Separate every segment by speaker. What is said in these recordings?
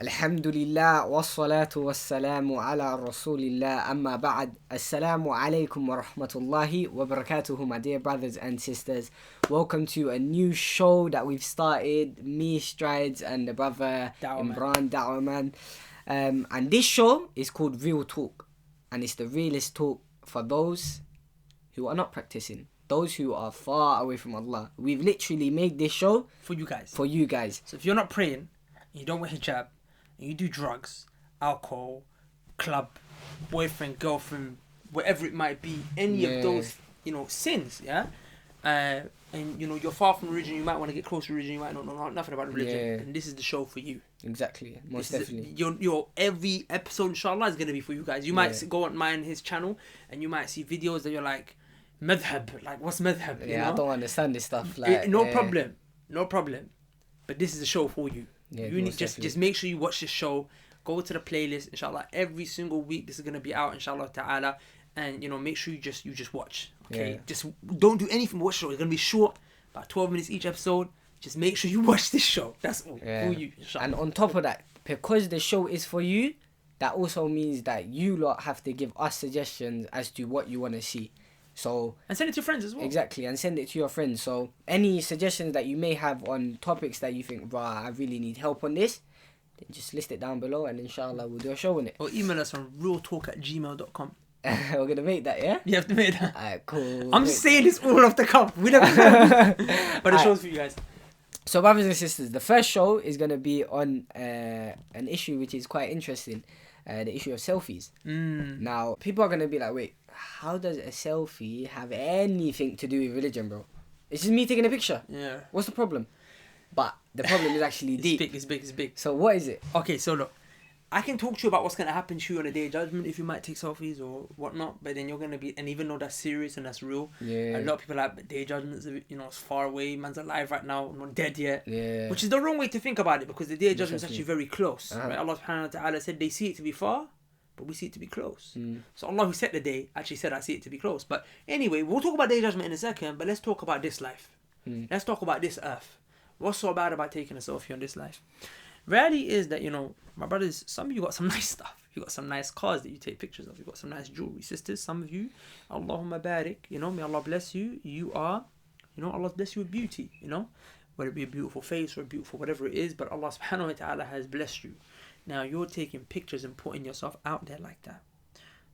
Speaker 1: Alhamdulillah wassalatu wassalamu ala rasulillah amma ba'd. Assalamu alaikum wa rahmatullahi wa barakatuhu, my dear brothers and sisters. Welcome to a new show that we've started, me, Strides, and the brother Imran, Da'wah Man. And this show is called Real Talk, and it's the realest talk for those who are not practicing, those who are far away from Allah. We've literally made this show
Speaker 2: for you guys.
Speaker 1: So
Speaker 2: if you're not praying, you don't wear hijab, and you do drugs, alcohol, club, boyfriend, girlfriend, whatever it might be, any of those, sins, and you're far from religion, you might want to get close to religion, you might not know nothing about religion, and this is the show for you.
Speaker 1: Exactly, most definitely.
Speaker 2: Your every episode, inshallah, is going to be for you guys. You might go on mine, his channel, and you might see videos that you're like, madhab, like what's madhab?
Speaker 1: I don't understand this stuff.
Speaker 2: No problem. But this is a show for you. You need just make sure you watch this show. Go to the playlist, inshallah. Every single week, this is gonna be out, inshallah ta'ala. And make sure you just watch. Okay, just don't do anything but watch the show. It's gonna be short, about 12 minutes each episode. Just make sure you watch this show. That's all for you, inshallah.
Speaker 1: And on top of that, because the show is for you, that also means that you lot have to give us suggestions as to what you want to see.
Speaker 2: And send it to your friends as well.
Speaker 1: Exactly, and send it to your friends. So any suggestions that you may have on topics that you think, I really need help on this, then just list it down below, and inshallah we'll do a show on it.
Speaker 2: Or email us on realtalk@gmail.com.
Speaker 1: We're gonna make that, yeah?
Speaker 2: You have to make that.
Speaker 1: Alright, cool.
Speaker 2: I'm just saying this all off the cuff. We never know. But the show's for you guys.
Speaker 1: So brothers and sisters, the first show is gonna be on an issue which is quite interesting. The issue of selfies. Now, people are going to be like, wait, how does a selfie have anything to do with religion, bro? It's just me taking a picture.
Speaker 2: Yeah.
Speaker 1: What's the problem? But the problem is actually deep.
Speaker 2: It's big.
Speaker 1: So what is it?
Speaker 2: Okay, so look, I can talk to you about what's going to happen to you on the day of judgment if you might take selfies or whatnot, but then you're going to be, and even though that's serious and that's real, a lot of people are like, day of judgment, it's far away, man's alive right now, not dead yet, which is the wrong way to think about it, because the day of judgment is actually very close, right? Allah subhanahu wa ta'ala said they see it to be far, but we see it to be close. So Allah who set the day actually said I see it to be close. But anyway, we'll talk about day of judgment in a second, but let's talk about this life. Let's talk about this earth. What's so bad about taking a selfie on this life? Reality is that, my brothers, some of you got some nice stuff. You got some nice cars that you take pictures of. You got some nice jewelry. Sisters, some of you, Allahumma barik, may Allah bless you. You are, Allah bless you with beauty, whether it be a beautiful face or a beautiful whatever it is, but Allah subhanahu wa ta'ala has blessed you. Now you're taking pictures and putting yourself out there like that.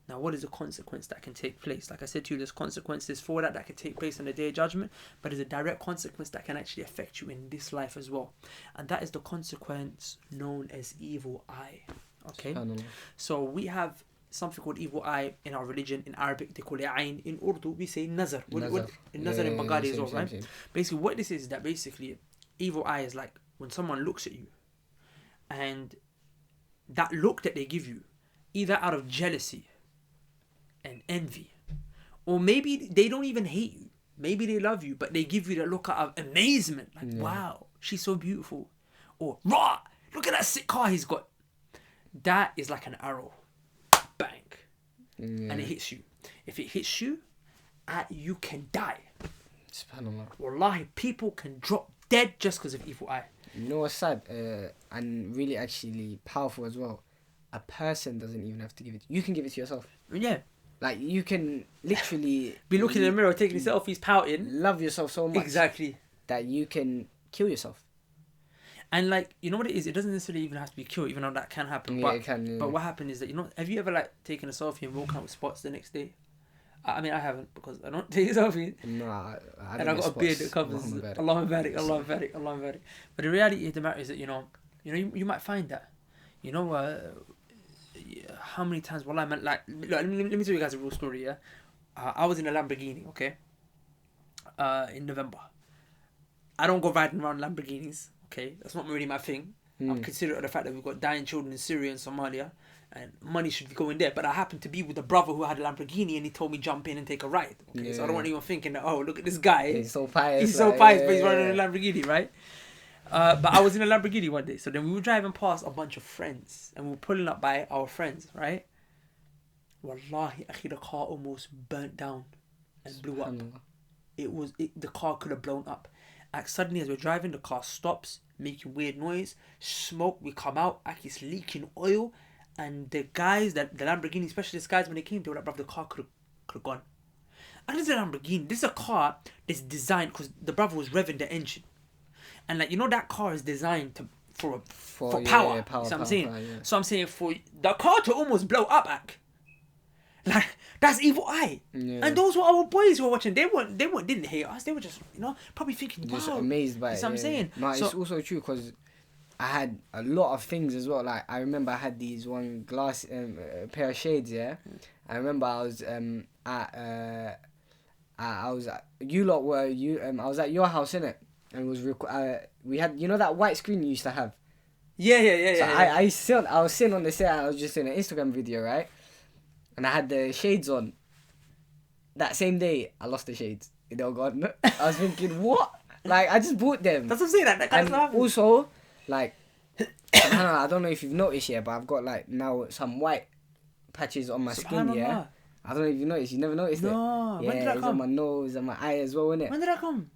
Speaker 2: Now, what is the consequence that can take place? Like I said to you, there's consequences for that can take place on the day of judgment, but there's a direct consequence that can actually affect you in this life as well. And that is the consequence known as evil eye. Okay? So we have something called evil eye in our religion. In Arabic, they call it ayn. In Urdu, we say nazar. Nazar in Bengali as well, right? Same. Basically, what this is that basically, evil eye is like when someone looks at you, and that look that they give you, either out of jealousy and envy, or maybe they don't even hate you, maybe they love you, but they give you the look of amazement, like wow, she's so beautiful, or raw, look at that sick car he's got. That is like an arrow, bang, and it hits you. If it hits you, you can die.
Speaker 1: SubhanAllah.
Speaker 2: Wallahi, people can drop dead just because of evil eye.
Speaker 1: You know what's sad and really actually powerful as well? A person doesn't even have to give it. You can give it to yourself.
Speaker 2: Yeah.
Speaker 1: Like, you can literally
Speaker 2: be looking in the mirror, taking selfies, pouting.
Speaker 1: Love yourself so much.
Speaker 2: Exactly.
Speaker 1: That you can kill yourself.
Speaker 2: And you know what it is? It doesn't necessarily even have to be killed, even though that can happen.
Speaker 1: Yeah, it can. Yeah.
Speaker 2: But what happened is that, have you ever taken a selfie and woken up with spots the next day? I mean, I haven't, because I don't take selfies.
Speaker 1: No, I don't.
Speaker 2: And I've got a beard that covers. Allahumma barik. But the reality of the matter is that, you might find that. How many times? Well, I meant let me tell you guys a real story. Yeah, I was in a Lamborghini. Okay. In November, I don't go riding around Lamborghinis. Okay, that's not really my thing. I'm considerate of the fact that we've got dying children in Syria and Somalia, and money should be going there. But I happened to be with a brother who had a Lamborghini, and he told me jump in and take a ride. Okay, so I don't want anyone thinking that, oh, look at this guy.
Speaker 1: He's so pious.
Speaker 2: He's so pious, but he's running a Lamborghini, right? But I was in a Lamborghini one day. So then we were driving past a bunch of friends, and we were pulling up by our friends, right? Wallahi, akhi, the car almost burnt down and blew up. The car could have blown up. Suddenly, as we're driving, the car stops making weird noise, smoke will come out, like it's leaking oil, and the Lamborghini specialist guys, when they came, they were like, bruv, the car could have gone. And this is a Lamborghini. This is a car that's designed because the brother was revving the engine, and like, you know, that car is designed for power.
Speaker 1: power.
Speaker 2: You know what I'm saying?
Speaker 1: Power, yeah.
Speaker 2: So I'm saying for the car to almost blow up, like that's evil eye.
Speaker 1: Yeah.
Speaker 2: And those were our boys who were watching. They didn't hate us. They were just, you know, probably thinking, wow,
Speaker 1: Just amazed by it.
Speaker 2: That's what I'm saying.
Speaker 1: No, it's also true because I had a lot of things as well. Like, I remember I had these one glass pair of shades. Yeah, I remember I was I was at, I was at your house, innit? And it was we had, you know, that white screen you used to have.
Speaker 2: Yeah.
Speaker 1: So I was sitting on the set. I was just in an Instagram video, right? And I had the shades on. That same day, I lost the shades. They were gone. I was thinking, what? Like, I just bought them.
Speaker 2: That's what I'm saying. That kind of
Speaker 1: And
Speaker 2: stuff.
Speaker 1: also, like, I don't know if you've noticed yet, but I've got like now some white patches on my skin. Yeah, I don't know if you noticed. You never noticed it.
Speaker 2: No.
Speaker 1: Yeah,
Speaker 2: When did that
Speaker 1: it's
Speaker 2: come?
Speaker 1: on my nose and my eye as well, innit?
Speaker 2: When did that come?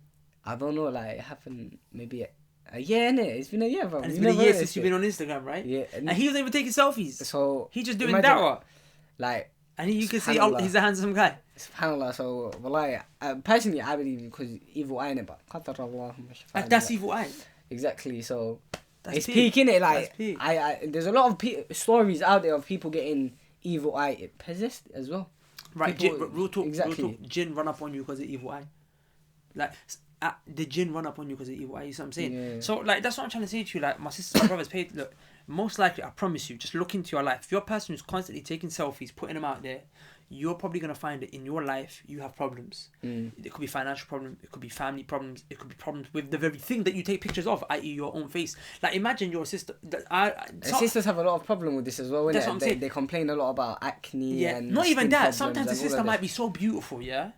Speaker 1: I don't know. Like, it happened maybe a year, innit? It's been a year, bro.
Speaker 2: And it's been a year since you've been on Instagram, right?
Speaker 1: Yeah.
Speaker 2: And he wasn't even taking selfies.
Speaker 1: So
Speaker 2: He's just doing
Speaker 1: imagine,
Speaker 2: dawah.
Speaker 1: Like,
Speaker 2: And you can see
Speaker 1: SubhanAllah.
Speaker 2: he's a handsome guy.
Speaker 1: SubhanAllah. So, wallahi, personally, I believe because evil eye, innit? But qadarallah,
Speaker 2: Like, that's evil eye.
Speaker 1: Exactly. So
Speaker 2: That's
Speaker 1: it's peak, innit? Like,
Speaker 2: That's peak.
Speaker 1: I there's a lot of stories out there of people getting evil eye possessed as well.
Speaker 2: Right,
Speaker 1: People-
Speaker 2: real talk,
Speaker 1: exactly.
Speaker 2: real talk. Jinn run up on you because of evil eye. Like, the jinn run up on you because of evil eye. You see what I'm saying?
Speaker 1: Yeah.
Speaker 2: So, like, that's what I'm trying to say to you. Like, my sisters, my brothers, paid. Look, most likely, I promise you, just look into your life. If you're a person who's constantly taking selfies, putting them out there, you're probably gonna find that in your life you have problems. It could be financial problems. It could be family problems. It could be problems with the very thing that you take pictures of, i.e., your own face. Like, imagine your sister.
Speaker 1: Sisters have a lot of problem with this as well, innit?
Speaker 2: That's what I'm saying.
Speaker 1: They complain a lot about acne
Speaker 2: Yeah,
Speaker 1: and
Speaker 2: not even
Speaker 1: skin
Speaker 2: that.
Speaker 1: problems
Speaker 2: Sometimes the
Speaker 1: and all
Speaker 2: sister
Speaker 1: of
Speaker 2: might
Speaker 1: this.
Speaker 2: be so beautiful, yeah,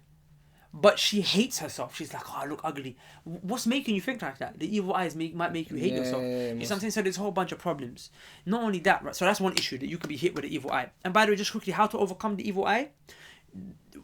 Speaker 2: but she hates herself. She's like, oh, I look ugly. What's making you think like that? The evil eyes might make you hate yourself. You know what I'm saying? So there's a whole bunch of problems. Not only that, right? So that's one issue, that you could be hit with the evil eye. And by the way, just quickly, how to overcome the evil eye?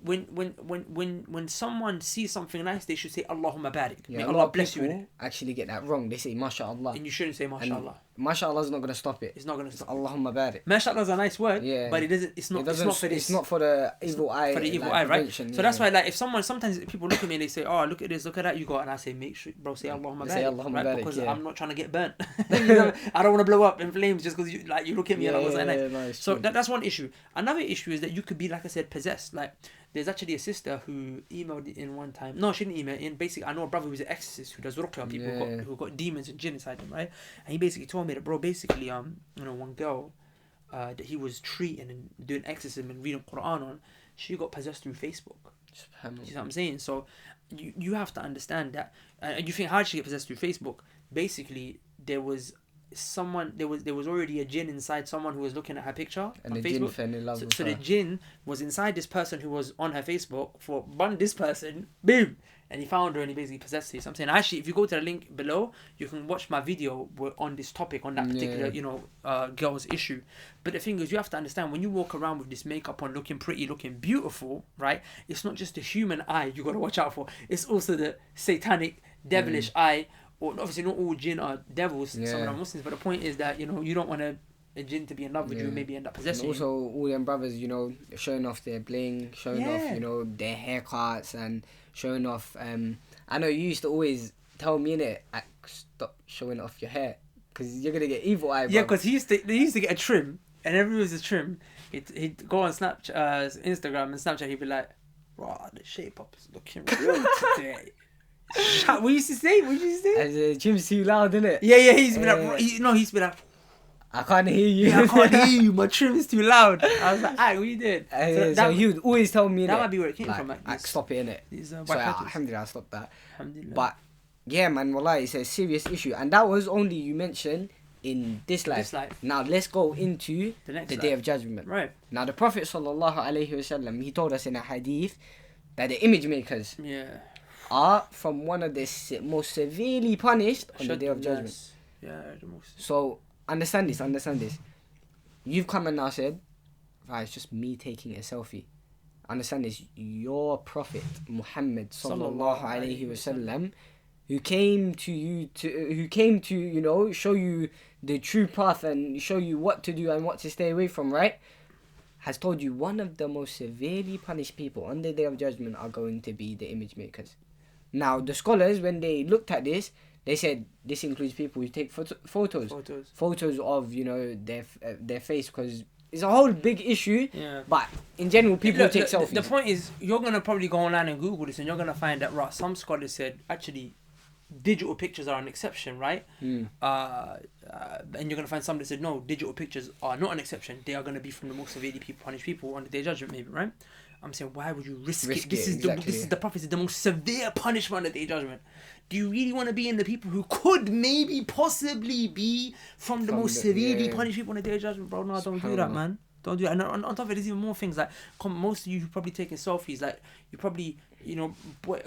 Speaker 2: When someone sees something nice, they should say Allahumma barik.
Speaker 1: Yeah,
Speaker 2: May
Speaker 1: a
Speaker 2: Allah
Speaker 1: lot of
Speaker 2: bless you in
Speaker 1: people
Speaker 2: it.
Speaker 1: actually get that wrong. They say mashallah.
Speaker 2: And you shouldn't say mashallah.
Speaker 1: Mashallah's not gonna stop it.
Speaker 2: It's not gonna
Speaker 1: It's
Speaker 2: stop.
Speaker 1: Allahumma barik.
Speaker 2: Mashallah is a nice word,
Speaker 1: Yeah.
Speaker 2: but it doesn't. It's not. It's not for this.
Speaker 1: It's not for the evil eye.
Speaker 2: For the evil
Speaker 1: like,
Speaker 2: eye, right?
Speaker 1: prevention,
Speaker 2: So that's why, like, if sometimes people look at me and they say, "Oh, look at this, look at that," you got, and I say, "Make sure, bro, say Allahumma
Speaker 1: Say
Speaker 2: barik,"
Speaker 1: Allahumma
Speaker 2: right?
Speaker 1: barik,
Speaker 2: Because
Speaker 1: yeah.
Speaker 2: I'm not trying to get burnt. You know, I don't want to blow up in flames just because you look at me and I was like, nice.
Speaker 1: no, it's
Speaker 2: So
Speaker 1: true.
Speaker 2: that's one issue. Another issue is that you could be, like I said, possessed. Like, there's actually a sister who emailed in one time. No, she didn't email in. Basically, I know a brother who's an exorcist who does ruqya on people who got demons and jinn inside them, right? And he basically told me that, bro, basically, one girl that he was treating and doing exorcism and reading Quran on, she got possessed through Facebook. You know what I'm saying? So you have to understand that. And you think, how did she get possessed through Facebook? Basically, there was already a jinn inside someone who was looking at her picture
Speaker 1: And
Speaker 2: on
Speaker 1: the
Speaker 2: Facebook.
Speaker 1: jinn fell in love with
Speaker 2: So
Speaker 1: her.
Speaker 2: the jinn was inside this person who was on her Facebook for this person, boom, and he found her and he basically possessed her. So I'm saying, actually, if you go to the link below, you can watch my video on this topic, on that particular, girl's issue. But the thing is, you have to understand, when you walk around with this makeup on, looking pretty, looking beautiful, right? It's not just the human eye you got to watch out for. It's also the satanic, devilish eye. Or obviously not all jinn are devils, some of them are Muslims, but the point is that, you don't want a jinn to be in love with you and maybe end up possessing
Speaker 1: And
Speaker 2: you.
Speaker 1: also, all them brothers, showing off their bling, showing off, their haircuts and showing off. I know you used to always tell me, innit, stop showing off your hair because you're gonna get evil eye.
Speaker 2: Yeah,
Speaker 1: bruv.
Speaker 2: because they used to get a trim, and everyone was a trim. He'd go on Instagram and Snapchat. He'd be like, "Raw, the shape up is looking real today." What used to say?
Speaker 1: As the gym's too loud, innit?
Speaker 2: Yeah. He used to be like, he used to be like,
Speaker 1: I can't hear you.
Speaker 2: "Yeah, I can't hear you. My trim is too loud." I was like, "Ah, what you did?"
Speaker 1: So he would always tell me
Speaker 2: that might be where it came from.
Speaker 1: Like, stop it, innit?
Speaker 2: These
Speaker 1: So
Speaker 2: white patches.
Speaker 1: alhamdulillah, I stopped that.
Speaker 2: Alhamdulillah.
Speaker 1: But yeah, man, wallahi, it's a serious issue, and that was only, you mentioned, in this life. Now let's go into
Speaker 2: The next
Speaker 1: Day
Speaker 2: life.
Speaker 1: of Judgment.
Speaker 2: Right.
Speaker 1: Now the Prophet sallallahu alaihi wasallam, he told us in a hadith that the image makers
Speaker 2: Yeah.
Speaker 1: are from one of the most severely punished on the Day of Judgment.
Speaker 2: Yeah, the most.
Speaker 1: So understand this. You've come and now said, right, it's just me taking a selfie. Understand this. Your Prophet Muhammad sallallahu alaihi wasallam who came to you know, show you the true path and show you what to do and what to stay away from, right? Has told you one of the most severely punished people on the Day of Judgment are going to be the image makers. Now, the scholars, when they looked at this, they said this includes people who take photos of, you know, their face, because it's a whole big issue.
Speaker 2: Yeah.
Speaker 1: But in general, people take selfies.
Speaker 2: The point is, you're gonna probably go online and Google this, and you're gonna find that some scholars said actually digital pictures are an exception, right? And you're gonna find some that said no, digital pictures are not an exception. They are gonna be from the most severely punished people on the Day of Judgment, maybe, right? I'm saying, why would you risk it? This is the prophet is the most severe punishment on the Day of Judgment. Do you really want to be in the people who could maybe possibly be from the most severely punished people on the Day of Judgment, bro? No, don't do that, man. Don't do that. And on top of it, there's even more things. Like, most of you who probably taking selfies, like, you probably, you know,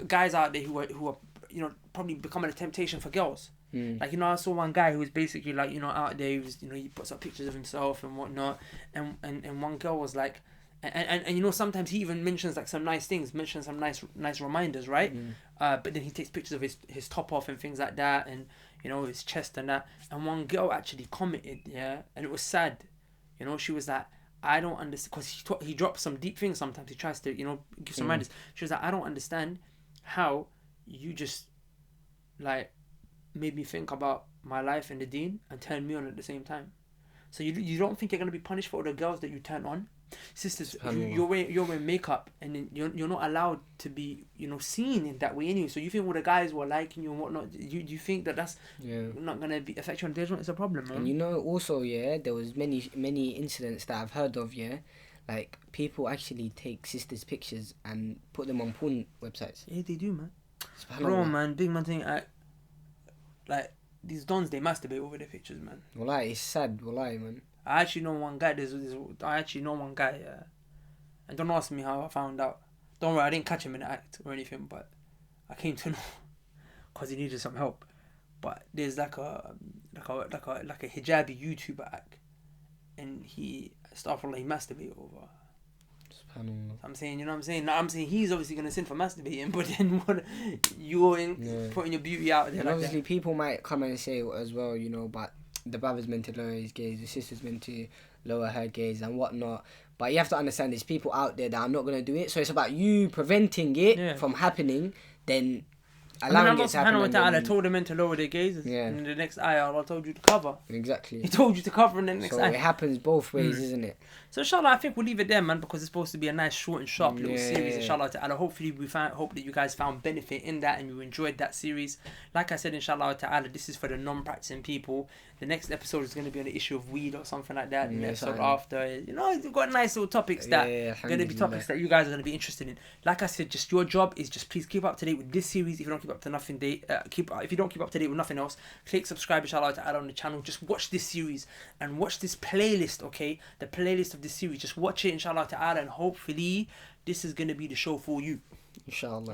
Speaker 2: guys out there who are you know, probably becoming a temptation for girls. Like, you know, I saw one guy who was basically like, you know, out there, he was, you know, he puts up pictures of himself and whatnot, and one girl was like, and you know, sometimes he even mentions like some nice things, mentions some nice reminders, right? But then he takes pictures of his top off and things like that, and, you know, his chest and that. And one girl actually commented, yeah, and it was sad. You know, she was like, I don't understand, because he drops some deep things sometimes. He tries to, you know, give some reminders. She was like, I don't understand how you just, like, made me think about my life and the deen and turn me on at the same time. So you don't think you're going to be punished for all the girls that you turn on? Sisters, you're wearing makeup, and then you're not allowed to be, you know, seen in that way anyway. So you think all the guys were liking you and whatnot? You think that's not gonna be affect your engagement? It's a problem, man.
Speaker 1: And you know, also, there was many incidents that I've heard of, like people actually take sisters' pictures and put them on porn websites.
Speaker 2: Yeah, they do, man. Bro, man, big man thing. Like these dons, they masturbate over their pictures, man.
Speaker 1: Wallahi, it's sad, wallahi, man.
Speaker 2: I actually know one guy. I actually know one guy. And don't ask me how I found out. Don't worry, I didn't catch him in the act or anything, but I came to know because he needed some help. But there's like a hijabi YouTuber act, and he masturbated over. I'm saying, you know what I'm saying? Now, I'm saying he's obviously gonna sin for masturbating, but then putting your beauty out there. And like
Speaker 1: obviously, people might come and say as well, you know, but the brother's meant to lower his gaze, the sister's meant to lower her gaze and whatnot. But you have to understand there's people out there that are not going to do it. So it's about you preventing it from happening, then allowing it to happen.
Speaker 2: Allah told the men to lower their gazes. Yeah. And in the next ayah, Allah told you to cover.
Speaker 1: Exactly.
Speaker 2: He told you to cover in the next ayah.
Speaker 1: So it happens both ways, isn't it?
Speaker 2: So inshallah, I think we'll leave it there, man, because it's supposed to be a nice, short and sharp little series. Inshallah ta'ala. Hopefully hope that you guys found benefit in that and you enjoyed that series. Like I said, inshallah ta'ala, this is for the non-practicing people. The next episode is going to be on the issue of weed or something like that. And the episode after, you know, we've got nice little topics that are going to be topics that you guys are going to be interested in. Like I said, just your job is just please keep up to date with this series. If you don't keep up to if you don't keep up to date with nothing else, click subscribe, inshallah ta'ala, on the channel. Just watch this series and watch this playlist, okay? The playlist of this series. Just watch it, inshallah ta'ala, and hopefully this is going to be the show for you.
Speaker 1: Inshallah.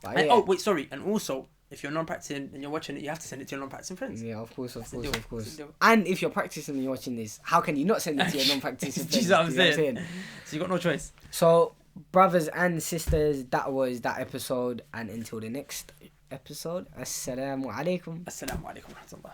Speaker 2: And, oh, wait, sorry. And also, if you're non-practicing and you're watching it, you have to send it to your non-practicing friends.
Speaker 1: Yeah, of course. And if you're practicing and you're watching this, how can you not send it to your non-practicing friends?
Speaker 2: You know what I'm saying? So you got no choice.
Speaker 1: So, brothers and sisters, that was that episode. And until the next episode, Assalamu alaikum.
Speaker 2: Assalamu alaikum wa rahmatullah.